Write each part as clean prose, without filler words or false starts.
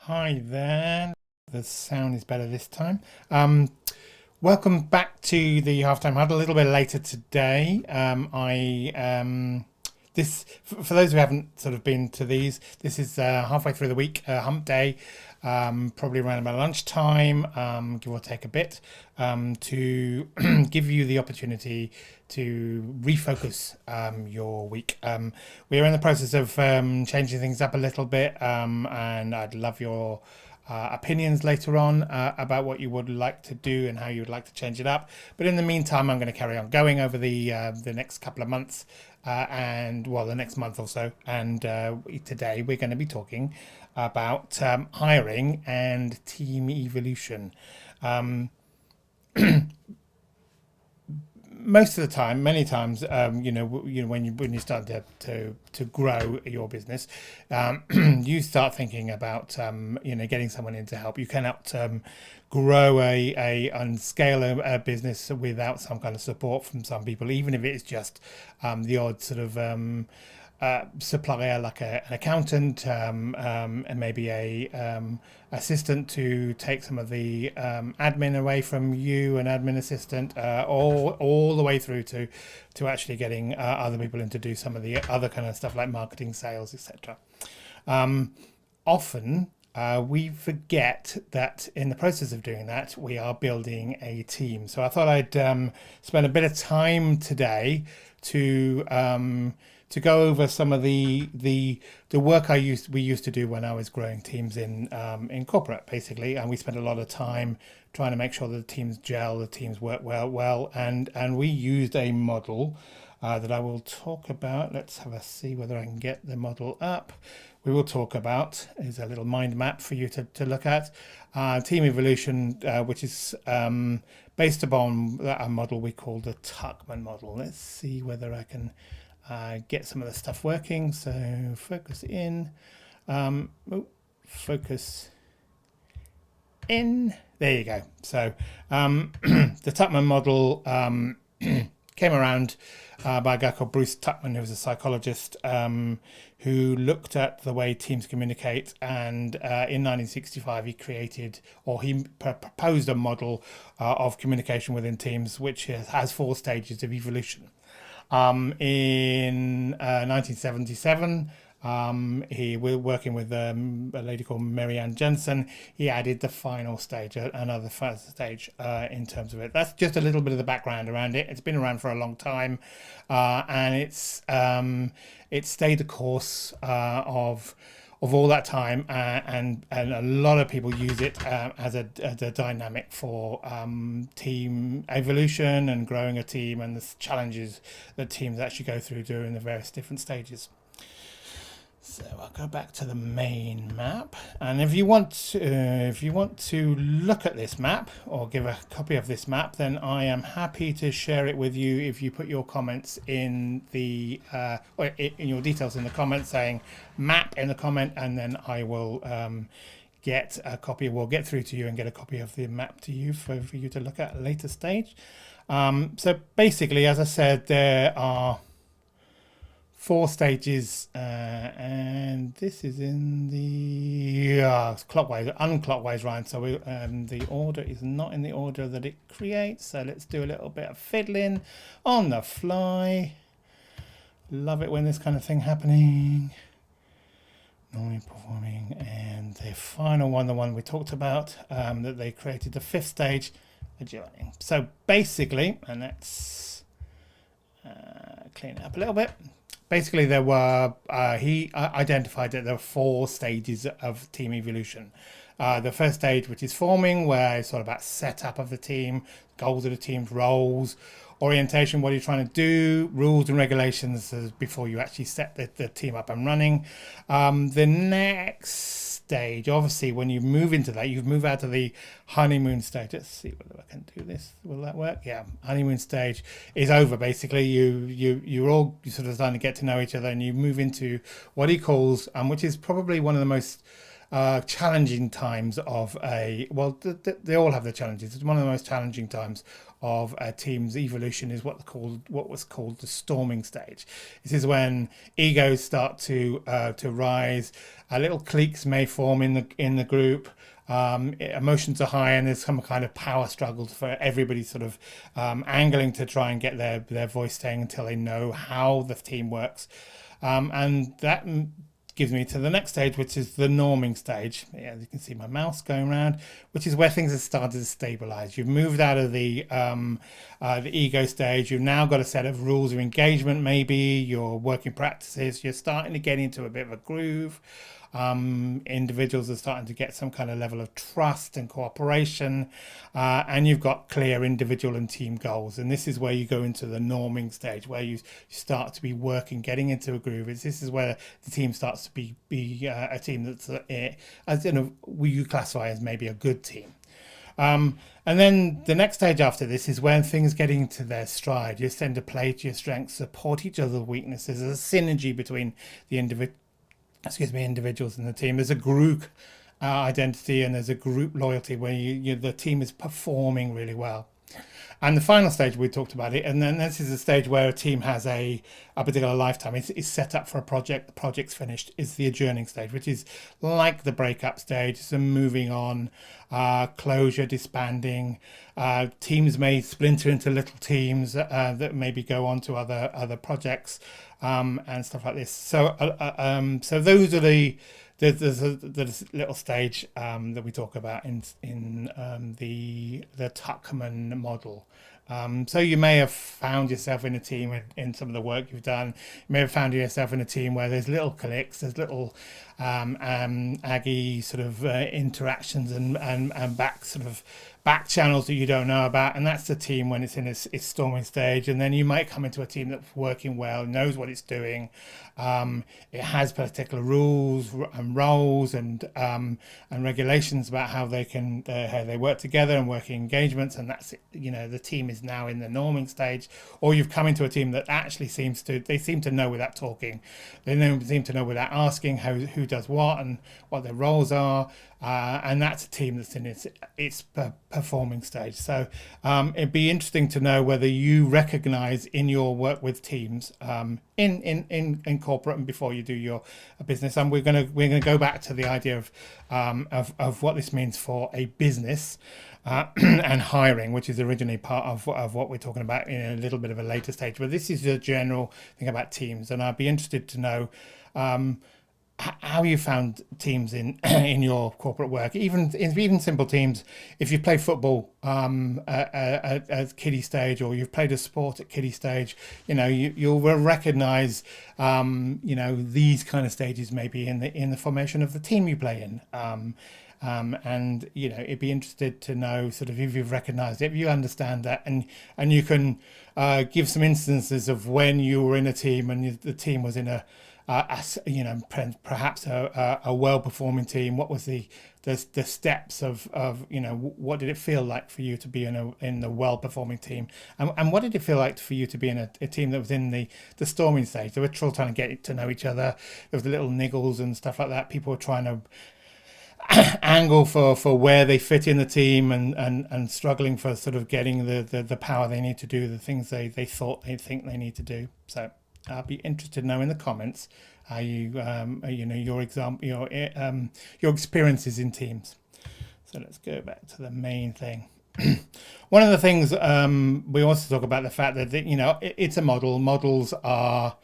Hi there. The sound is better this time. Welcome back to the halftime huddle. A little bit later today. This for those who haven't sort of been to these. This is halfway through the week, hump day. Probably around about lunchtime, give or take a bit, to give you the opportunity to refocus your week. We're in the process of changing things up a little bit, and I'd love your opinions later on about what you would like to do and how you would like to change it up. But in the meantime, I'm going to carry on going over the next couple of months, and well, the next month or so. And today we're going to be talking about hiring and team evolution. Most of the time, many times, when you start to grow your business, you start thinking about getting someone in to help. You cannot grow and scale a business without some kind of support from some people, even if it's just the odd sort of supplier like an accountant, and maybe a assistant to take some of the admin away from you, an admin assistant, all the way through to actually getting other people in to do some of the other kind of stuff like marketing, sales, etc. Often we forget that in the process of doing that, we are building a team. So I thought I'd spend a bit of time today to go over some of the work we used to do when I was growing teams in corporate, basically, and we spent a lot of time trying to make sure that the teams gel, the teams work well, and we used a model that I will talk about. Let's have a see whether I can get the model up. We will talk about is a little mind map for you to look at. Team evolution, which is based upon a model we call the Tuckman model. Let's see whether I can get some of the stuff working. So focus in, focus in. There you go. So the Tuckman model came around by a guy called Bruce Tuckman, who was a psychologist who looked at the way teams communicate. And in 1965, he created, or he proposed a model of communication within teams, which has 4 stages of evolution. In 1977, he was working with a lady called Marianne Jensen. He added the final stage, another first stage in terms of it. That's just a little bit of the background around it. It's been around for a long time, and it stayed the course of all that time, and a lot of people use it as a dynamic for team evolution and growing a team and the challenges that teams actually go through during the various different stages. So I'll go back to the main map, and if you want to look at this map or give a copy of this map, then I am happy to share it with you if you put your comments in the or in your details in the comments, saying map in the comment, and then I will get a copy. We'll get through to you and get a copy of the map to you for you to look at a later stage. So basically, as I said, there are 4 stages, and this is in the unclockwise round. So the order is not in the order that it creates. So let's do a little bit of fiddling on the fly. Love it when this kind of thing happening. normally performing, and the final one, the one we talked about, that they created, the fifth stage, adjourning. So basically, and let's clean it up a little bit. Basically, there were he identified that there were 4 stages of team evolution. The first stage, which is forming, where it's all about setup of the team, goals of the team's roles, orientation, what are you trying to do, rules and regulations before you actually set the team up and running. The next stage, obviously, when you move into that, you move out of the honeymoon stage. Let's see whether I can do this. Will that work? Yeah, honeymoon stage is over. Basically, you're all sort of starting to get to know each other, and you move into what he calls, which is probably one of the most challenging times of they all have their challenges. It's one of the most challenging times of a team's evolution is what was called the storming stage. This is when egos start to rise. Little cliques may form in the group. Emotions are high, and there's some kind of power struggle for everybody sort of angling to try and get their voice saying until they know how the team works, and that gives me to the next stage, which is the norming stage. Yeah, you can see my mouse going around, which is where things have started to stabilize. You've moved out of the ego stage. You've now got a set of rules of engagement, maybe your working practices. You're starting to get into a bit of a groove. Individuals are starting to get some kind of level of trust and cooperation, and you've got clear individual and team goals. And this is where you go into the norming stage, where you start to be working, getting into a groove. This is where the team starts to be a team that's as you know, you classify as maybe a good team. And then the next stage after this is when things get into their stride. You tend to play to your strengths, support each other's weaknesses. There's a synergy between the individuals in the team. There's a group identity, and there's a group loyalty where the team is performing really well. And the final stage, we talked about it, and then this is a stage where a team has a particular lifetime. It's set up for a project, the project's finished. It's the adjourning stage, which is like the breakup stage. It's a moving on, closure, disbanding. Teams may splinter into little teams that maybe go on to other projects and stuff like this. So those are there's a little stage that we talk about in the Tuckman model. So you may have found yourself in a team in some of the work you've done. You may have found yourself in a team where there's little cliques, there's little Aggie sort of interactions and back channels that you don't know about, and that's the team when it's in its storming stage. And then you might come into a team that's working well, knows what it's doing. It has particular rules and roles and regulations about how they work together and working engagements, and that's it. The team is now in the norming stage. Or you've come into a team that actually seem to know without talking. They seem to know without asking who does what and what their roles are. And that's a team that's in its performing stage. So it'd be interesting to know whether you recognize in your work with teams in corporate and before you do your business. And we're gonna go back to the idea of what this means for a business and hiring, which is originally part of what we're talking about in a little bit of a later stage. But this is the general thing about teams, and I'd be interested to know how you found teams in your corporate work, even simple teams. If you play football at kiddie stage, or you've played a sport at kiddie stage, you'll recognize these kind of stages maybe in the formation of the team you play in. And it'd be interested to know sort of if you've recognized it, if you understand that, and you can give some instances of when you were in a team and the team was in perhaps a well-performing team. What was the steps of what did it feel like for you to be in the well-performing team, and what did it feel like for you to be in a team that was in the storming stage? They were trying to get to know each other. There was the little niggles and stuff like that. People were trying to angle for where they fit in the team and struggling for sort of getting the power they need to do the things they think they need to do. So I'll be interested to know in the comments how your experiences in teams. So let's go back to the main thing. One of the things we also talk about the fact that it's a model. Models are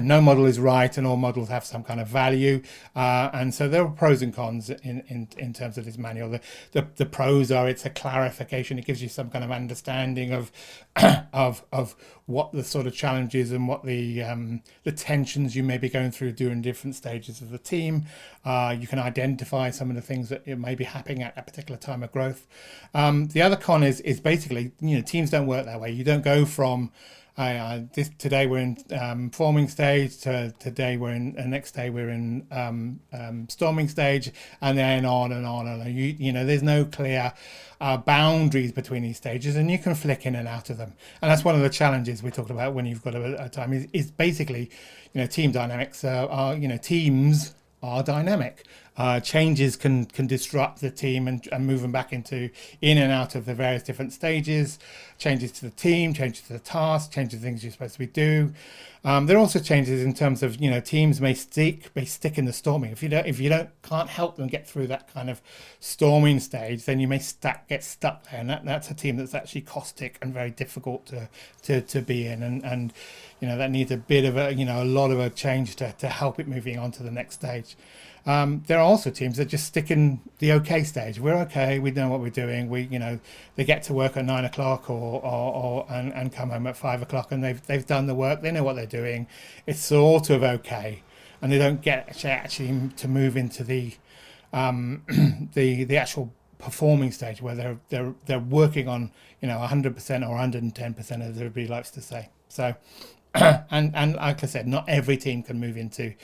no model is right, and all models have some kind of value, and so there are pros and cons in terms of this manual. The pros are it's a clarification; it gives you some kind of understanding of of what the sort of challenges and what the tensions you may be going through during different stages of the team. You can identify some of the things that may be happening at a particular time of growth. The other con is basically, teams don't work that way. You don't go from today we're in forming stage, today we're in next day we're in storming stage, and then on and on and on. There's no clear boundaries between these stages, and you can flick in and out of them. And that's one of the challenges we talked about when you've got a time is basically, team dynamics are teams are dynamic. Changes can disrupt the team and move them back in and out of the various different stages. Changes to the team, changes to the task, changes to things you're supposed to be do. There are also changes in terms of teams may stick in the storming. If you can't help them get through that kind of storming stage, then you may get stuck there, and that's a team that's actually caustic and very difficult to be in, and that needs a bit of a lot of a change to help it moving on to the next stage. There are also teams that just stick in the okay stage. We're okay. We know what we're doing. They get to work at 9 o'clock and come home at 5 o'clock, and they've done the work. They know what they're doing. It's sort of okay, and they don't get actually to move into the the actual performing stage where they're working on 100% or 110%, as everybody likes to say. So, and like I said, not every team can move into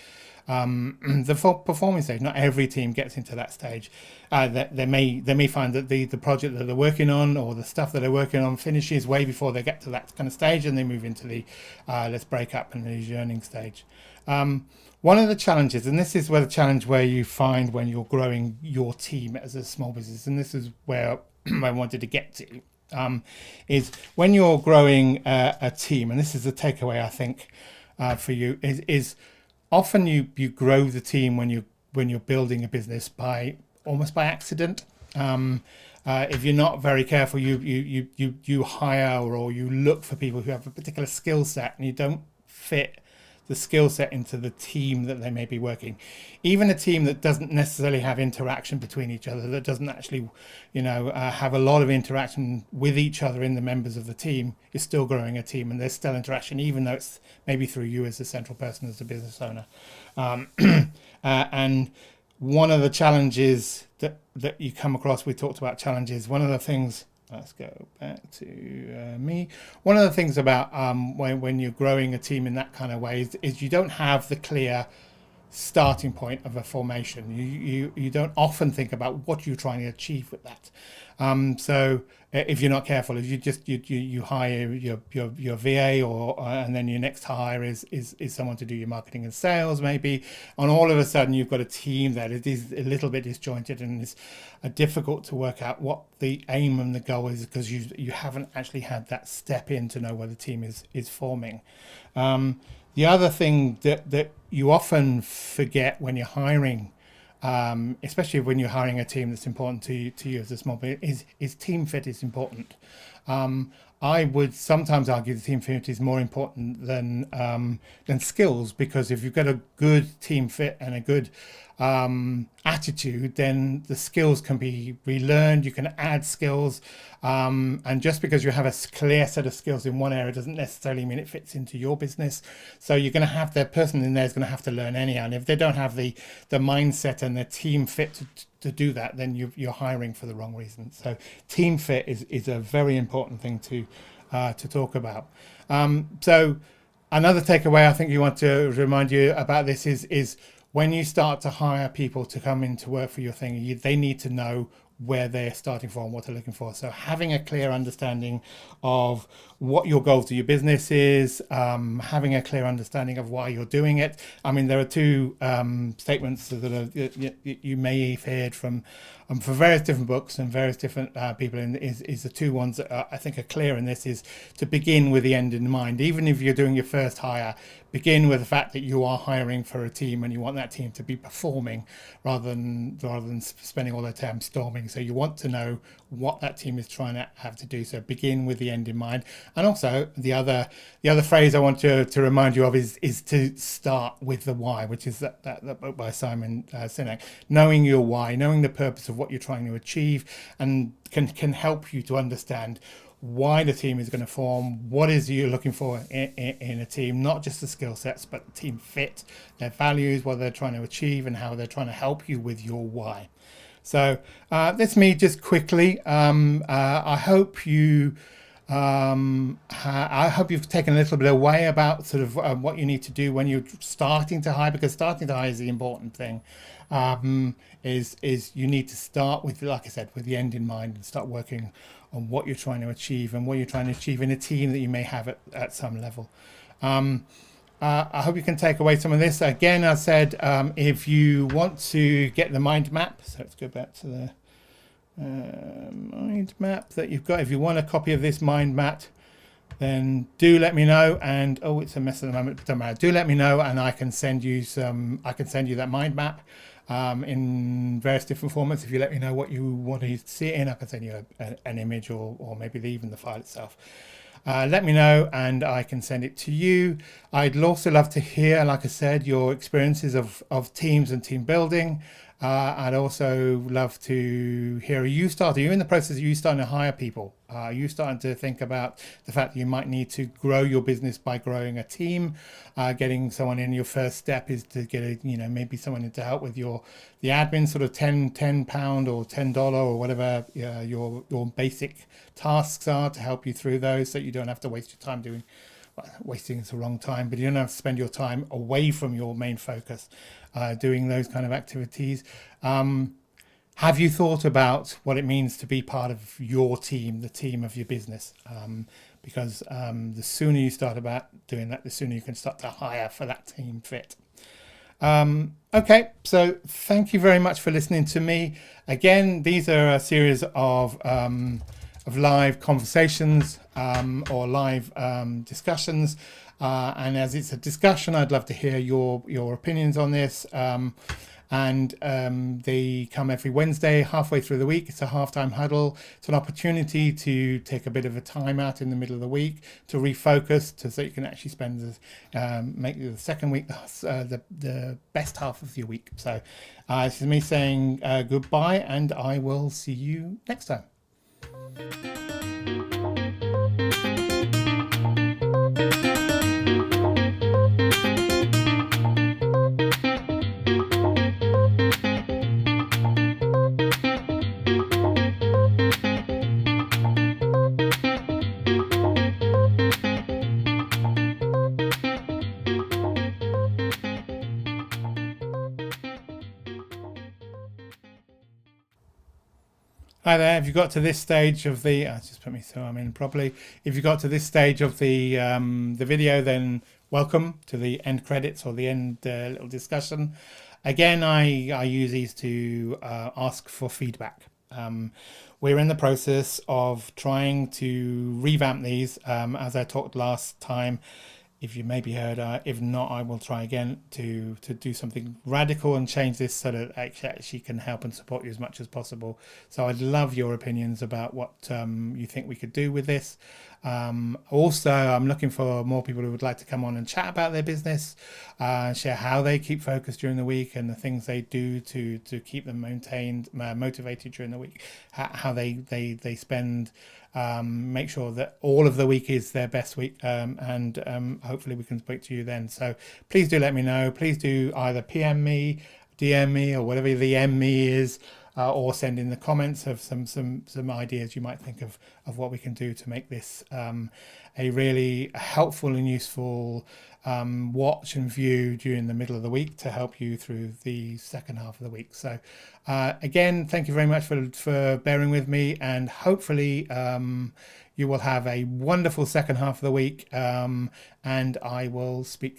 the performing stage. Not every team gets into that stage. They may find that the project that they're working on or the stuff that they're working on finishes way before they get to that kind of stage, and they move into the let's break up and the yearning stage. One of the challenges, and this is where the challenge where you find when you're growing your team as a small business, and this is where I wanted to get to, is when you're growing a team, and this is the takeaway I think for you is often you grow the team when you're building a business almost by accident. If you're not very careful, you hire or you look for people who have a particular skill set, and you don't fit the skill set into the team that they may be working. Even a team that doesn't necessarily have interaction between each other, that doesn't actually, have a lot of interaction with each other in the members of the team, is still growing a team, and there's still interaction, even though it's maybe through you as the central person, as a business owner. And one of the challenges that you come across, we talked about challenges. One of the things, let's go back to me. One of the things about when you're growing a team in that kind of way is you don't have the clear starting point of a formation. You don't often think about what you're trying to achieve with that. So if you're not careful, if you hire your VA and then your next hire is someone to do your marketing and sales maybe, and all of a sudden you've got a team that it is a little bit disjointed and it's difficult to work out what the aim and the goal is, because you haven't actually had that step in to know where the team is forming. The other thing that you often forget when you're hiring, especially when you're hiring a team that's important to you as a small business, is team fit is important. I would sometimes argue the team fit is more important than skills, because if you've got a good team fit and a good attitude, then the skills can be relearned. You can add skills, and just because you have a clear set of skills in one area doesn't necessarily mean it fits into your business. So you're going to have the person in there is going to have to learn anyhow, and if they don't have the mindset and the team fit to do that, then you're hiring for the wrong reason. So team fit is a very important thing to talk about. So another takeaway I think you want to remind you about this is when you start to hire people to come in to work for your thing, they need to know where they're starting from, what they're looking for. So having a clear understanding of what your goal to your business is, having a clear understanding of why you're doing it. I mean, there are two statements that you may have heard from various different books and various different people, and is the two ones that I think are clear in this, is to begin with the end in mind. Even if you're doing your first hire, begin with the fact that you are hiring for a team and you want that team to be performing rather than spending all their time storming. So you want to know what that team is trying to have to do. So begin with the end in mind. And also the other phrase I want to remind you of is to start with the why, which is that book by Simon Sinek. Knowing your why, knowing the purpose of what you're trying to achieve, and can help you to understand why the team is going to form, what is you're looking for in a team, not just the skill sets, but team fit, their values, what they're trying to achieve, and how they're trying to help you with your why. So that's me just quickly. I hope you've taken a little bit away about sort of what you need to do when you're starting to hire, because starting to hire is the important thing. Is you need to start with, like I said, with the end in mind, and start working on what you're trying to achieve and what you're trying to achieve in a team that you may have at some level. I hope you can take away some of this. Again, I said, if you want to get the mind map, so let's go back to the mind map that you've got. If you want a copy of this mind map, then do let me know. And it's a mess at the moment, but don't matter. Do let me know, and I can send you that mind map in various different formats. If you let me know what you want to see it in, I can send you an image or maybe even the file itself. Let me know and I can send it to you. I'd also love to hear, like I said, your experiences of teams and team building. I'd also love to hear, are you in the process of you starting to hire people? Are you starting to think about the fact that you might need to grow your business by growing a team? Getting someone in, your first step is to get maybe someone in to help with the admin, sort of £10 or $10 or whatever your basic tasks are, to help you through those, so you don't have to waste your time doing. Wasting is the wrong time, but you don't have to spend your time away from your main focus doing those kind of activities. Have you thought about what it means to be part of your team, the team of your business? Because the sooner you start about doing that, the sooner you can start to hire for that team fit. Okay, so thank you very much for listening to me. Again, these are a series of live conversations or live discussions, and as it's a discussion, I'd love to hear your opinions on this. They come every Wednesday, halfway through the week. It's a halftime huddle. It's an opportunity to take a bit of a time out in the middle of the week to refocus, so you can actually spend make the second week the best half of your week. So this is me saying goodbye, and I will see you next time. Hi there. If you got to this stage of the, just put me so I'm in properly. If you got to this stage of the video, then welcome to the end credits or the end little discussion. Again, I use these to ask for feedback. We're in the process of trying to revamp these, as I talked last time. If you maybe heard, if not, I will try again to do something radical and change this so that I actually can help and support you as much as possible. So I'd love your opinions about what you think we could do with this. Also, I'm looking for more people who would like to come on and chat about their business, share how they keep focused during the week and the things they do to keep them motivated during the week, how they spend. Make sure that all of the week is their best week, and hopefully we can speak to you then. So please do let me know. Please do either PM me, DM me, or whatever the M me is, or send in the comments of some ideas you might think of what we can do to make this a really helpfor and useful watch and view during the middle of the week to help you through the second half of the week. So again, thank you very much for bearing with me, and hopefully you will have a wonderful second half of the week, and I will speak